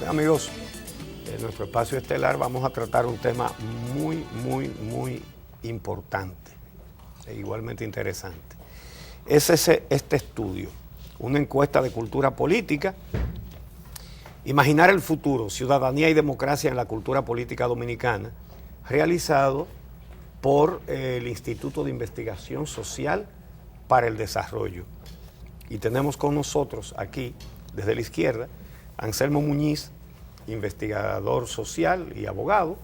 Amigos, en nuestro espacio estelar vamos a tratar un tema muy importante e igualmente interesante. Es este estudio, una encuesta de cultura política, Imaginar el futuro, ciudadanía y democracia en la cultura política dominicana, realizado por el Instituto de Investigación Social para el Desarrollo. Y tenemos con nosotros aquí, desde la izquierda, Anselmo Muñiz, investigador social y abogado,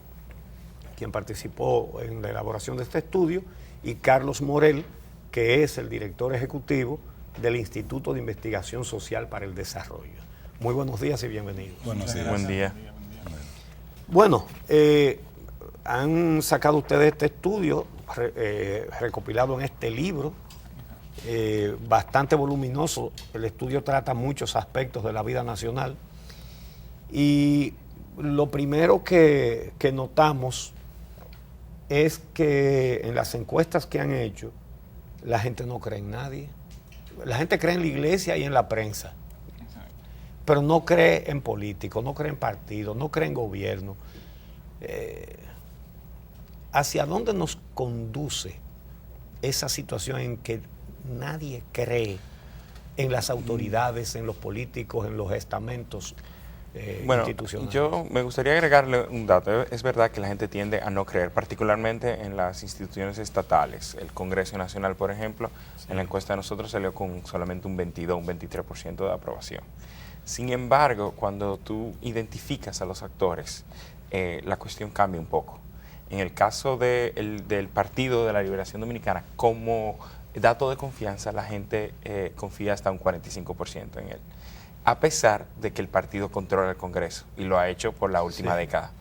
quien participó en la elaboración de este estudio, y Carlos Morel, que es el director ejecutivo del Instituto de Investigación Social para el Desarrollo. Muy buenos días y bienvenidos. Buenos días. Buen día. Bueno, han sacado ustedes este estudio recopilado en este libro, bastante voluminoso. El estudio trata muchos aspectos de la vida nacional. Y lo primero que notamos es que en las encuestas que han hecho, la gente no cree en nadie. La gente cree en la iglesia y en la prensa, pero no cree en políticos, no cree en partidos, no cree en gobierno. ¿Hacia dónde nos conduce esa situación en que nadie cree en las autoridades, en los políticos, en los estamentos institucionales? Yo me gustaría agregarle un dato. Es verdad que la gente tiende a no creer, particularmente en las instituciones estatales. El Congreso Nacional, por ejemplo, en la encuesta de nosotros salió con solamente un 22, un 23% de aprobación. Sin embargo, cuando tú identificas a los actores, la cuestión cambia un poco. En el caso del Partido de la Liberación Dominicana, como dato de confianza, la gente confía hasta un 45% en él, a pesar de que el partido controla el Congreso y lo ha hecho por la última década.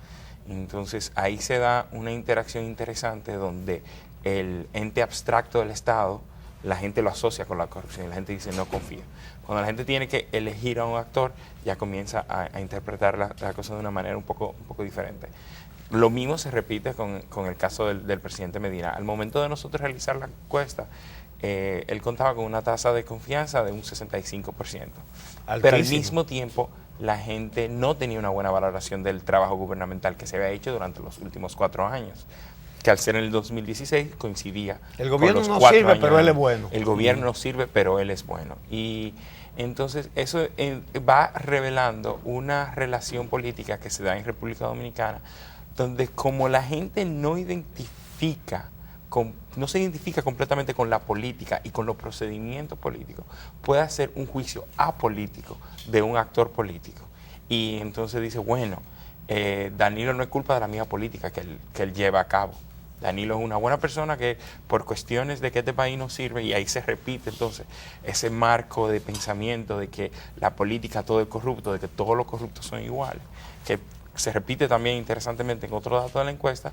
Entonces, ahí se da una interacción interesante donde el ente abstracto del Estado, la gente lo asocia con la corrupción y la gente dice no confía. Cuando la gente tiene que elegir a un actor, ya comienza a interpretar la cosa de una manera un poco diferente. Lo mismo se repite con el caso del presidente Medina. Al momento de nosotros realizar la encuesta, él contaba con una tasa de confianza de un 65%. Altísimo. Pero al mismo tiempo, la gente no tenía una buena valoración del trabajo gubernamental que se había hecho durante los últimos 4 años. Que al ser en el 2016 coincidía. El gobierno no sirve, pero él es bueno. El gobierno no sirve, pero él es bueno. Y entonces eso va revelando una relación política que se da en República Dominicana, donde como la gente no se identifica completamente con la política y con los procedimientos políticos, puede hacer un juicio apolítico de un actor político. Y entonces dice, bueno, Danilo no es culpa de la misma política que él lleva a cabo. Danilo es una buena persona que por cuestiones de que este país no sirve, y ahí se repite entonces ese marco de pensamiento de que la política todo es corrupto, de que todos los corruptos son iguales, que se repite también interesantemente en otro dato de la encuesta,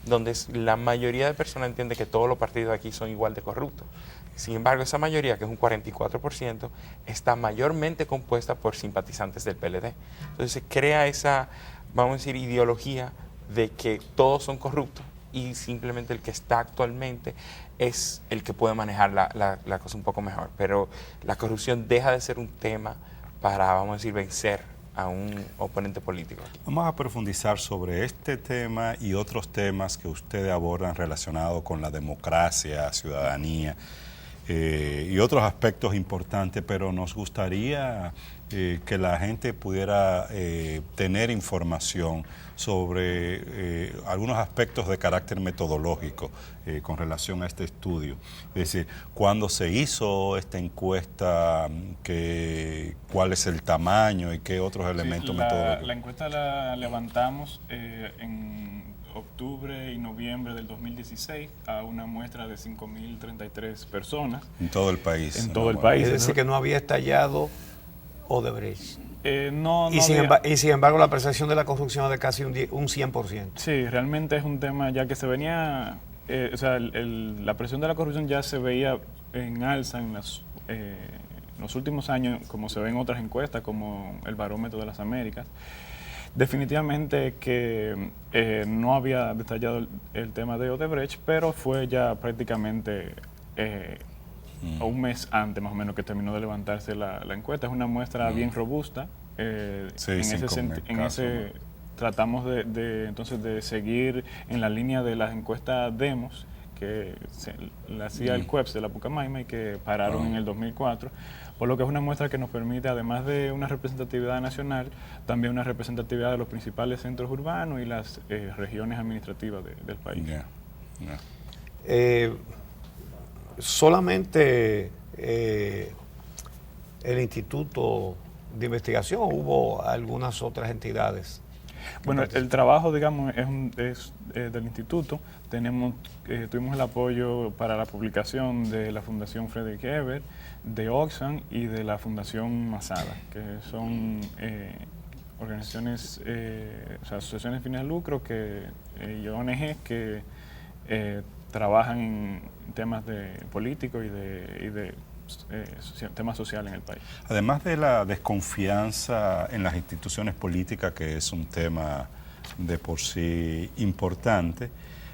donde la mayoría de personas entiende que todos los partidos aquí son igual de corruptos. Sin embargo, esa mayoría, que es un 44%, está mayormente compuesta por simpatizantes del PLD. Entonces se crea esa, vamos a decir, ideología de que todos son corruptos y simplemente el que está actualmente es el que puede manejar la cosa un poco mejor. Pero la corrupción deja de ser un tema para, vamos a decir, vencer a un oponente político. Vamos a profundizar sobre este tema y otros temas que ustedes abordan relacionados con la democracia, ciudadanía y otros aspectos importantes, pero nos gustaría que la gente pudiera tener información sobre algunos aspectos de carácter metodológico con relación a este estudio. Es decir, ¿cuándo se hizo esta encuesta? ¿Cuál es el tamaño y qué otros elementos metodológicos? La encuesta la levantamos en octubre y noviembre del 2016 a una muestra de 5.033 personas. En todo el país. En todo el país. Es decir, que no había estallado Odebrecht. Y sin embargo, la percepción de la corrupción es de casi un 100%. Sí, realmente es un tema ya que se venía, la presión de la corrupción ya se veía en alza en los últimos años, como se ve en otras encuestas, como el Barómetro de las Américas. Definitivamente que no había detallado el tema de Odebrecht, pero fue ya prácticamente un mes antes más o menos que terminó de levantarse la encuesta. Es una muestra bien robusta Sí, en cinco ese, mil en casos, ese tratamos entonces de seguir en la línea de las encuestas Demos que la hacía el CUEPS de la Pucamaima y que pararon en el 2004, por lo que es una muestra que nos permite, además de una representatividad nacional, también una representatividad de los principales centros urbanos y las regiones administrativas del país. Yeah, yeah. Solamente el Instituto de Investigación, ¿o hubo algunas otras entidades? Bueno, el trabajo, digamos, es del instituto. Tuvimos el apoyo para la publicación de la Fundación Friedrich Ebert, de Oxfam y de la Fundación Masada, que son organizaciones, o sea, asociaciones de fines de lucro y ONG que trabajan en temas políticos y de temas sociales en el país. Además de la desconfianza en las instituciones políticas, que es un tema de por sí importante,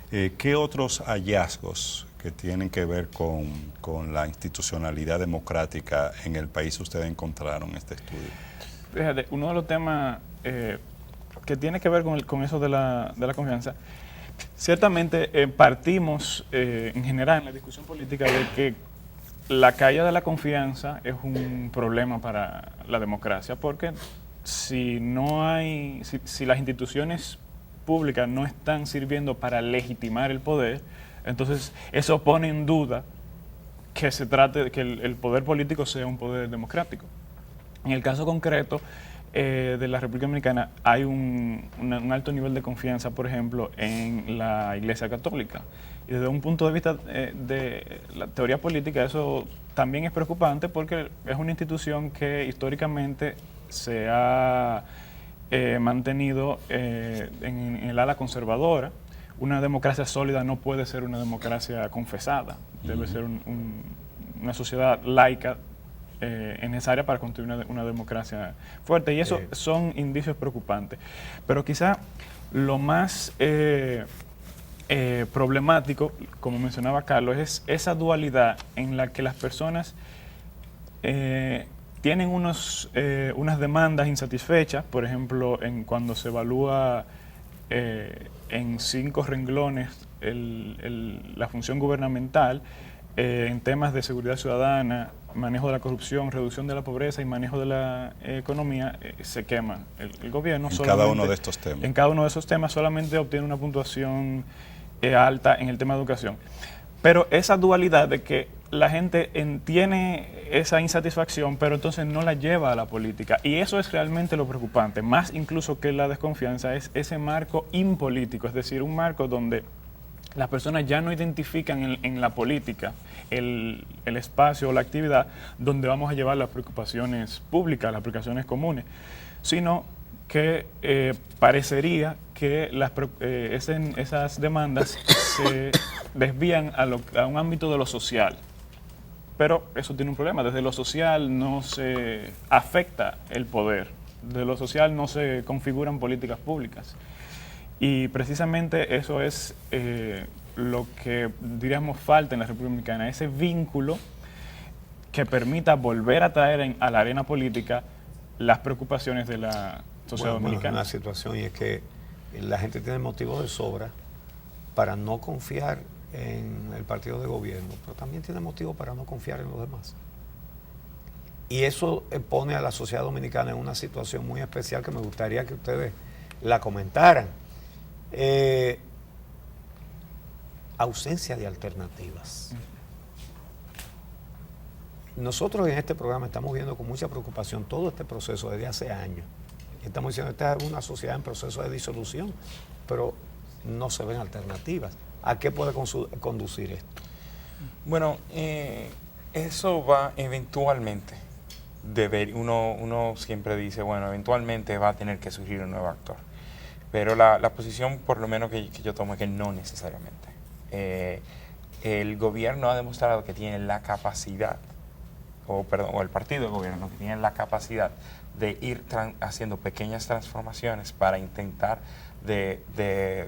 ¿qué otros hallazgos que tienen que ver con la institucionalidad democrática en el país ustedes encontraron en este estudio? Fíjate, uno de los temas que tiene que ver con eso de la confianza, ciertamente partimos en general en la discusión política de que la caída de la confianza es un problema para la democracia, porque si las instituciones públicas no están sirviendo para legitimar el poder, entonces eso pone en duda que se trate de que el poder político sea un poder democrático. En el caso concreto de la República Dominicana hay un alto nivel de confianza, por ejemplo, en la Iglesia Católica. Y desde un punto de vista de la teoría política, eso también es preocupante porque es una institución que históricamente se ha mantenido en el ala conservadora. Una democracia sólida no puede ser una democracia confesada, debe ser una sociedad laica necesaria para construir una democracia fuerte. Y eso son indicios preocupantes. Pero quizá lo más problemático, como mencionaba Carlos, es esa dualidad en la que las personas tienen unas demandas insatisfechas, por ejemplo, cuando se evalúa en 5 renglones la función gubernamental, en temas de seguridad ciudadana, manejo de la corrupción, reducción de la pobreza y manejo de la economía, se quema el gobierno. En cada uno de estos temas. En cada uno de esos temas solamente obtiene una puntuación alta en el tema de educación. Pero esa dualidad de que la gente tiene esa insatisfacción, pero entonces no la lleva a la política. Y eso es realmente lo preocupante, más incluso que la desconfianza, es ese marco impolítico, es decir, un marco donde las personas ya no identifican en la política el espacio o la actividad donde vamos a llevar las preocupaciones públicas, las preocupaciones comunes, sino que parecería que esas demandas se desvían a un ámbito de lo social. Pero eso tiene un problema. Desde lo social no se afecta el poder. Desde lo social no se configuran políticas públicas. Y precisamente eso es lo que, diríamos, falta en la República Dominicana, ese vínculo que permita volver a traer a la arena política las preocupaciones de la sociedad dominicana. Es una situación, y es que la gente tiene motivos de sobra para no confiar en el partido de gobierno, pero también tiene motivos para no confiar en los demás. Y eso pone a la sociedad dominicana en una situación muy especial que me gustaría que ustedes la comentaran. Ausencia de alternativas. Nosotros en este programa estamos viendo con mucha preocupación todo este proceso desde hace años. Estamos diciendo que esta es una sociedad en proceso de disolución, pero no se ven alternativas. ¿A qué puede conducir esto? Bueno, eso va eventualmente. Uno siempre dice, bueno, eventualmente va a tener que surgir un nuevo actor. Pero la posición, por lo menos que yo tomo, es que no necesariamente. El gobierno ha demostrado que tiene la capacidad, o el partido de gobierno, que tiene la capacidad de ir haciendo pequeñas transformaciones para intentar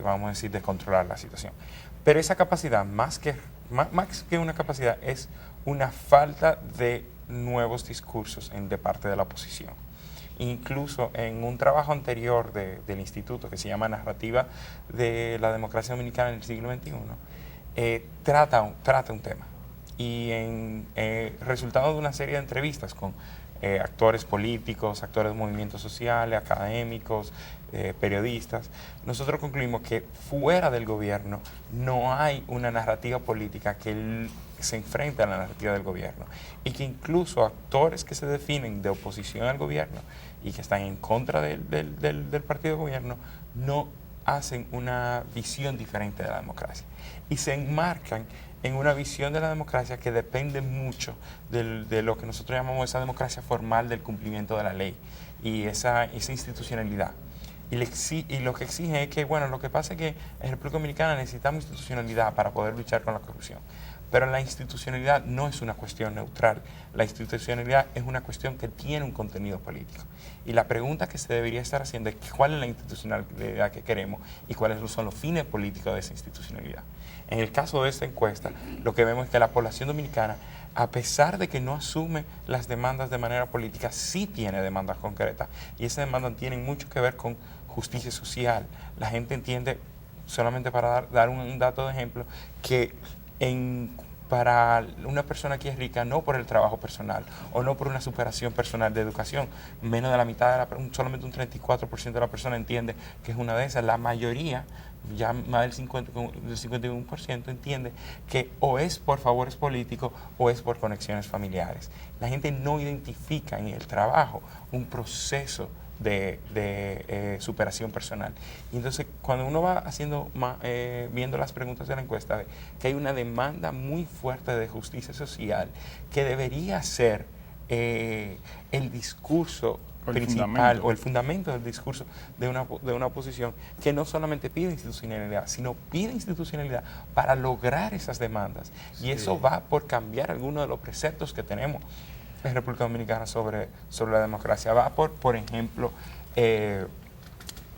vamos a decir, de controlar la situación. Pero esa capacidad, más que una capacidad, es una falta de nuevos discursos de parte de la oposición. Incluso en un trabajo anterior del instituto que se llama Narrativa de la Democracia Dominicana en el siglo XXI, trata un tema. Y en resultado de una serie de entrevistas con actores políticos, actores de movimientos sociales, académicos, periodistas, nosotros concluimos que fuera del gobierno no hay una narrativa política que se enfrente a la narrativa del gobierno, y que incluso actores que se definen de oposición al gobierno y que están en contra del partido de gobierno no hacen una visión diferente de la democracia y se enmarcan en una visión de la democracia que depende mucho de lo que nosotros llamamos esa democracia formal del cumplimiento de la ley y esa institucionalidad. Y lo que exige es que, bueno, lo que pasa es que en la República Dominicana necesitamos institucionalidad para poder luchar con la corrupción. Pero la institucionalidad no es una cuestión neutral. La institucionalidad es una cuestión que tiene un contenido político. Y la pregunta que se debería estar haciendo es cuál es la institucionalidad que queremos y cuáles son los fines políticos de esa institucionalidad. En el caso de esta encuesta, lo que vemos es que la población dominicana, a pesar de que no asume las demandas de manera política, sí tiene demandas concretas. Y esas demandas tienen mucho que ver con justicia social. La gente entiende, solamente para dar un dato de ejemplo, que para una persona que es rica, no por el trabajo personal o no por una superación personal de educación, menos de la mitad, solamente un 34% de la persona entiende que es una de esas. La mayoría, ya más del 51% entiende que o es por favores políticos o es por conexiones familiares. La gente no identifica en el trabajo un proceso de superación personal. Y entonces, cuando uno va haciendo viendo las preguntas de la encuesta, ve que hay una demanda muy fuerte de justicia social que debería ser el discurso principal o el fundamento del discurso de una oposición que no solamente pide institucionalidad, sino pide institucionalidad para lograr esas demandas. Y eso va por cambiar algunos de los preceptos que tenemos en República Dominicana sobre la democracia. Va por ejemplo,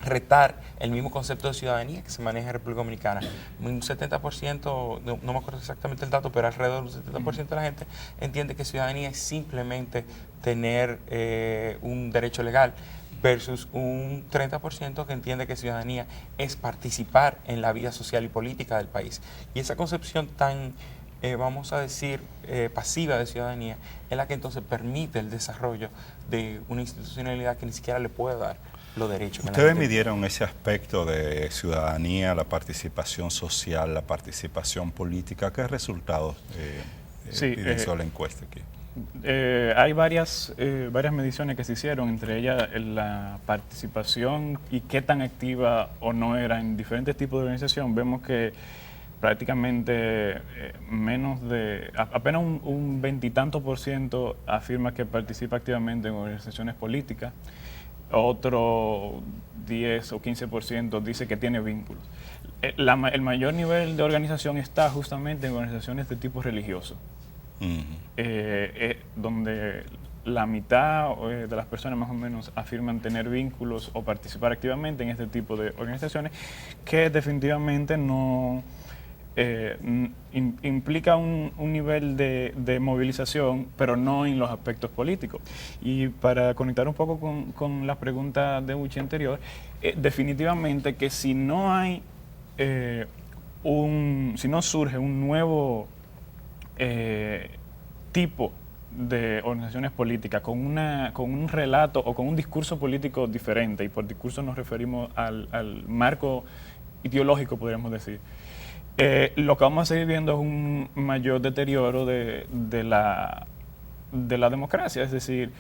retar el mismo concepto de ciudadanía que se maneja en República Dominicana. Un 70%, no me acuerdo exactamente el dato, pero alrededor del 70% de la gente entiende que ciudadanía es simplemente tener un derecho legal, versus un 30% que entiende que ciudadanía es participar en la vida social y política del país. Y esa concepción tan vamos a decir, pasiva de ciudadanía, es la que entonces permite el desarrollo de una institucionalidad que ni siquiera le puede dar los derechos. Ustedes midieron ese aspecto de ciudadanía, la participación social, la participación política. ¿Qué resultados evidenció la encuesta aquí? Hay varias mediciones que se hicieron, entre ellas la participación y qué tan activa o no era en diferentes tipos de organización. Vemos que prácticamente apenas un 20 y tanto % afirma que participa activamente en organizaciones políticas, otro 10 o 15% dice que tiene vínculos. El mayor nivel de organización está justamente en organizaciones de tipo religioso, donde la mitad de las personas más o menos afirman tener vínculos o participar activamente en este tipo de organizaciones, que definitivamente no implica un nivel de movilización, pero no en los aspectos políticos. Y para conectar un poco con la pregunta de Uchi anterior, definitivamente que si no hay si no surge un nuevo tipo de organizaciones políticas con un relato o con un discurso político diferente, y por discurso nos referimos al marco ideológico, podríamos decir, lo que vamos a seguir viendo es un mayor deterioro de la democracia. Es decir,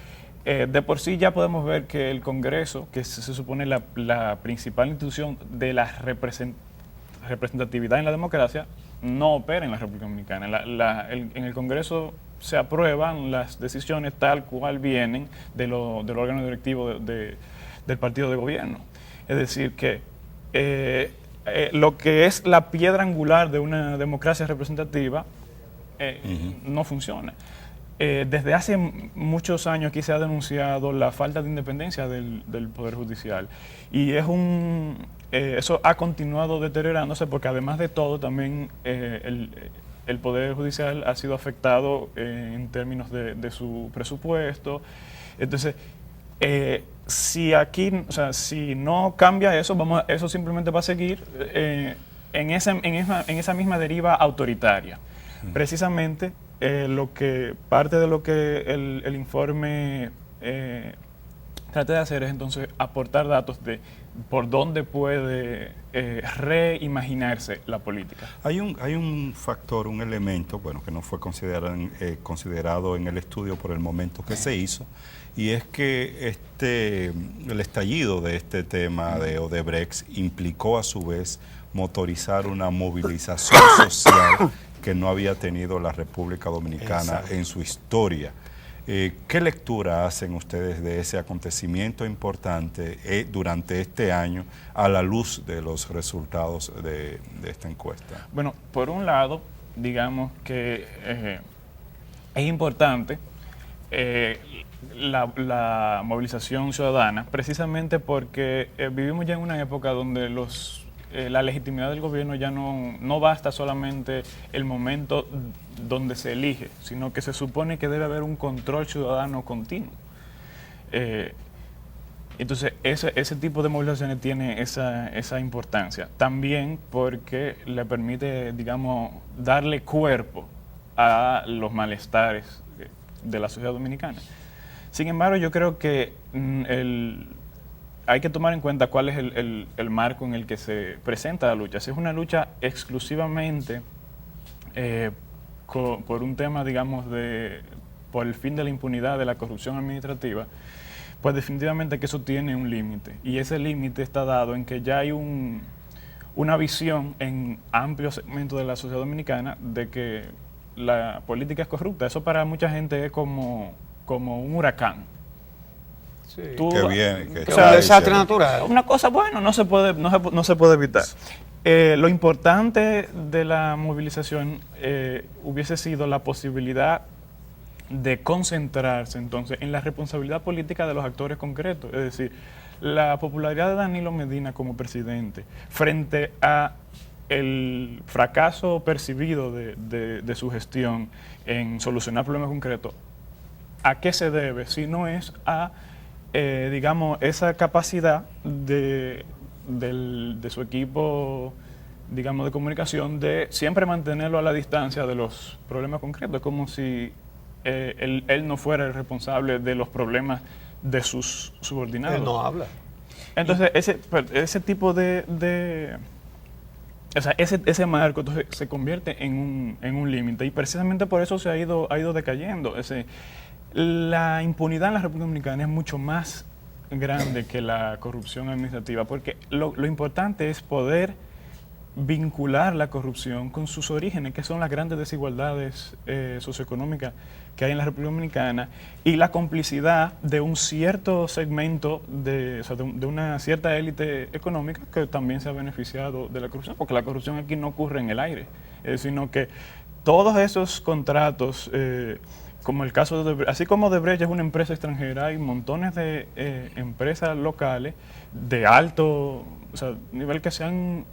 de por sí ya podemos ver que el Congreso, que se supone la principal institución de la representatividad en la democracia, no opera en la República Dominicana. En el Congreso se aprueban las decisiones tal cual vienen del órgano directivo del partido de gobierno. Es decir, que lo que es la piedra angular de una democracia representativa no funciona. Desde hace muchos años aquí se ha denunciado la falta de independencia del Poder Judicial, y eso ha continuado deteriorándose porque, además de todo, también el Poder Judicial ha sido afectado en términos de su presupuesto. Entonces, Si aquí, o sea, si no cambia eso, eso simplemente va a seguir en esa misma deriva autoritaria. Precisamente parte de lo que el informe trata de hacer es entonces aportar datos de por dónde puede reimaginarse la política. Hay un factor, un elemento, bueno, que no fue considerado en el estudio por el momento que se hizo, y es que el estallido de este tema de Odebrecht implicó a su vez motorizar una movilización social que no había tenido la República Dominicana Exacto. en su historia. ¿Qué lectura hacen ustedes de ese acontecimiento importante durante este año a la luz de los resultados de esta encuesta? Bueno, por un lado, digamos que es importante la movilización ciudadana, precisamente porque vivimos ya en una época donde la legitimidad del gobierno ya no basta solamente el momento donde se elige, sino que se supone que debe haber un control ciudadano continuo. Entonces, ese tipo de movilizaciones tiene esa importancia. También porque le permite, digamos, darle cuerpo a los malestares de la sociedad dominicana. Sin embargo, yo creo que hay que tomar en cuenta cuál es el marco en el que se presenta la lucha. Si es una lucha exclusivamente por un tema, digamos, por el fin de la impunidad, de la corrupción administrativa, pues definitivamente que eso tiene un límite. Y ese límite está dado en que ya hay una visión en amplios segmentos de la sociedad dominicana de que la política es corrupta. Eso para mucha gente es como un huracán. Sí. Qué bien. Es un desastre natural. Una cosa, bueno, no se puede evitar. Lo importante de la movilización hubiese sido la posibilidad de concentrarse entonces en la responsabilidad política de los actores concretos. Es decir, la popularidad de Danilo Medina como presidente frente a el fracaso percibido de su gestión en solucionar problemas concretos, ¿a qué se debe? Si no es a digamos, esa capacidad de su equipo, digamos, de comunicación, de siempre mantenerlo a la distancia de los problemas concretos. Es como si él no fuera el responsable de los problemas de sus subordinados. Él no habla. Entonces, ese tipo o sea, ese marco entonces, se convierte en un límite, y precisamente por eso se ha ido decayendo. La impunidad en la República Dominicana es mucho más grande que la corrupción administrativa, porque lo importante es poder vincular la corrupción con sus orígenes, que son las grandes desigualdades socioeconómicas que hay en la República Dominicana, y la complicidad de un cierto segmento, de una cierta élite económica que también se ha beneficiado de la corrupción, porque la corrupción aquí no ocurre en el aire, sino que todos esos contratos, como el caso de Odebrecht, así como Odebrecht es una empresa extranjera, hay montones de empresas locales de alto nivel que se han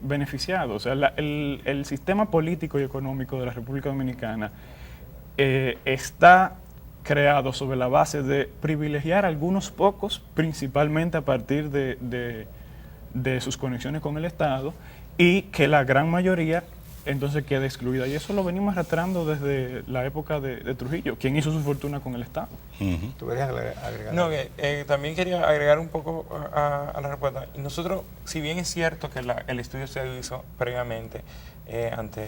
beneficiado. O sea, el sistema político y económico de la República Dominicana está creado sobre la base de privilegiar a algunos pocos, principalmente a partir de sus conexiones con el Estado, y que la gran mayoría entonces queda excluida. Y eso lo venimos arrastrando desde la época de Trujillo, quien hizo su fortuna con el Estado. ¿Tú querías agregar? No, también quería agregar un poco a la respuesta. Nosotros, si bien es cierto que el estudio se hizo previamente, antes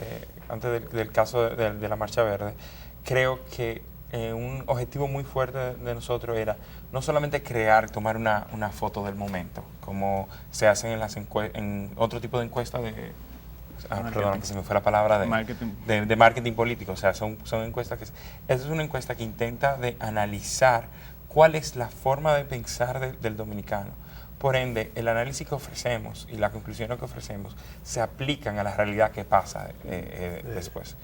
del caso de la Marcha Verde, creo que un objetivo muy fuerte de nosotros era no solamente tomar una foto del momento, como se hacen en otro tipo de encuestas perdón, que se me fue la palabra de marketing político. O sea, son encuestas esa es una encuesta que intenta de analizar cuál es la forma de pensar del dominicano. Por ende, el análisis que ofrecemos y las conclusiones que ofrecemos se aplican a la realidad que pasa después.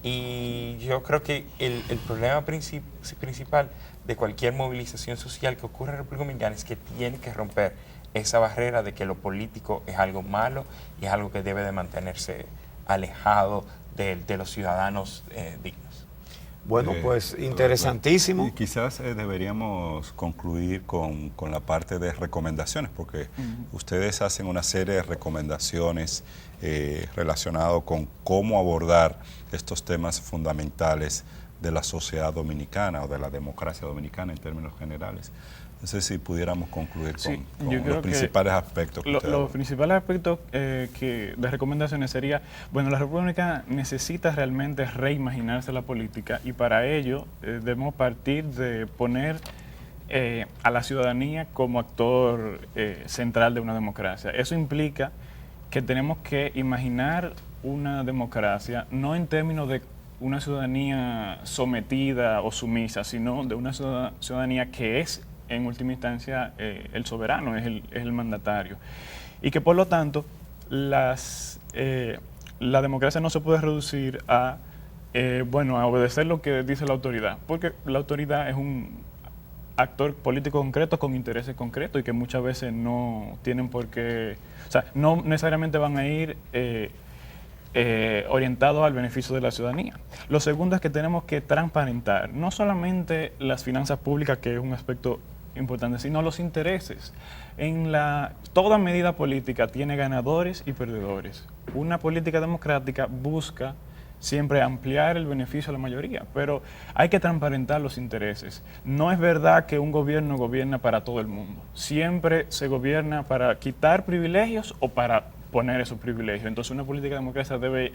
Y yo creo que el problema principal de cualquier movilización social que ocurre en la República Dominicana es que tiene que romper esa barrera de que lo político es algo malo y es algo que debe de mantenerse alejado de los ciudadanos dignos. Bueno, pues interesantísimo. Y quizás deberíamos concluir con la parte de recomendaciones, porque ustedes hacen una serie de recomendaciones relacionadas con cómo abordar estos temas fundamentales de la sociedad dominicana o de la democracia dominicana en términos generales. No sé si pudiéramos concluir con los principales aspectos. Los principales aspectos de recomendaciones sería, bueno, la República necesita realmente reimaginarse la política y para ello debemos partir de poner a la ciudadanía como actor central de una democracia. Eso implica que tenemos que imaginar una democracia no en términos de una ciudadanía sometida o sumisa, sino de una ciudadanía que es en última instancia el soberano, es el mandatario. Y que por lo tanto la democracia no se puede reducir a obedecer lo que dice la autoridad, porque la autoridad es un actor político concreto con intereses concretos y que muchas veces no tienen por qué, o sea, no necesariamente van a ir orientados al beneficio de la ciudadanía. Lo segundo es que tenemos que transparentar no solamente las finanzas públicas, que es un aspecto importante, sino los intereses. Toda medida política tiene ganadores y perdedores. Una política democrática busca siempre ampliar el beneficio a la mayoría, pero hay que transparentar los intereses. No es verdad que un gobierno gobierna para todo el mundo. Siempre se gobierna para quitar privilegios o para poner esos privilegios. Entonces una política democrática debe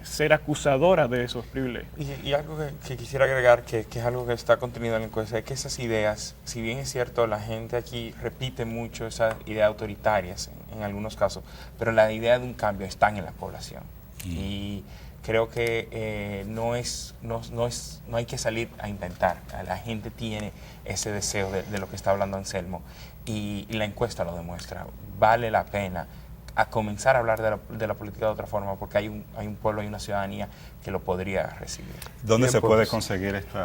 ser acusadora de esos privilegios. Y algo que quisiera agregar, que es algo que está contenido en la encuesta, es que esas ideas, si bien es cierto, la gente aquí repite mucho esas ideas autoritarias en algunos casos, pero la idea de un cambio están en la población. Y creo que no hay que salir a inventar. La gente tiene ese deseo de lo que está hablando Anselmo y la encuesta lo demuestra. Vale la pena a comenzar a hablar de la política de otra forma, porque hay un pueblo y una ciudadanía que lo podría recibir. ¿Dónde se puede conseguir este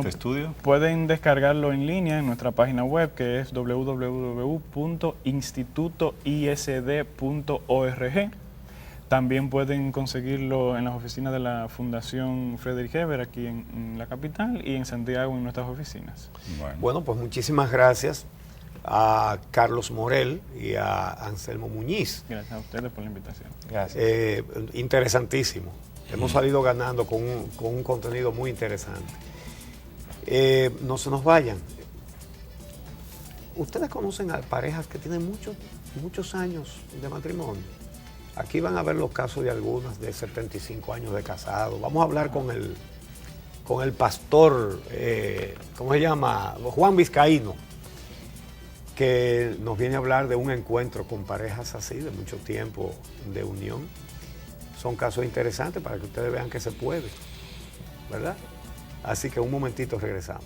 estudio? Pueden descargarlo en línea en nuestra página web, que es www.institutoisd.org. También pueden conseguirlo en las oficinas de la Fundación Friedrich Ebert aquí en la capital y en Santiago en nuestras oficinas. Bueno, pues muchísimas gracias a Carlos Morel y a Anselmo Muñiz. Gracias a ustedes por la invitación. Gracias. Interesantísimo. Hemos salido ganando con un contenido muy interesante. No se nos vayan. Ustedes conocen a parejas que tienen muchos años de matrimonio. Aquí van a ver los casos de algunas de 75 años de casado. Vamos a hablar con el pastor, ¿cómo se llama? Juan Vizcaíno, que nos viene a hablar de un encuentro con parejas así, de mucho tiempo de unión. Son casos interesantes para que ustedes vean que se puede, ¿verdad? Así que un momentito regresamos.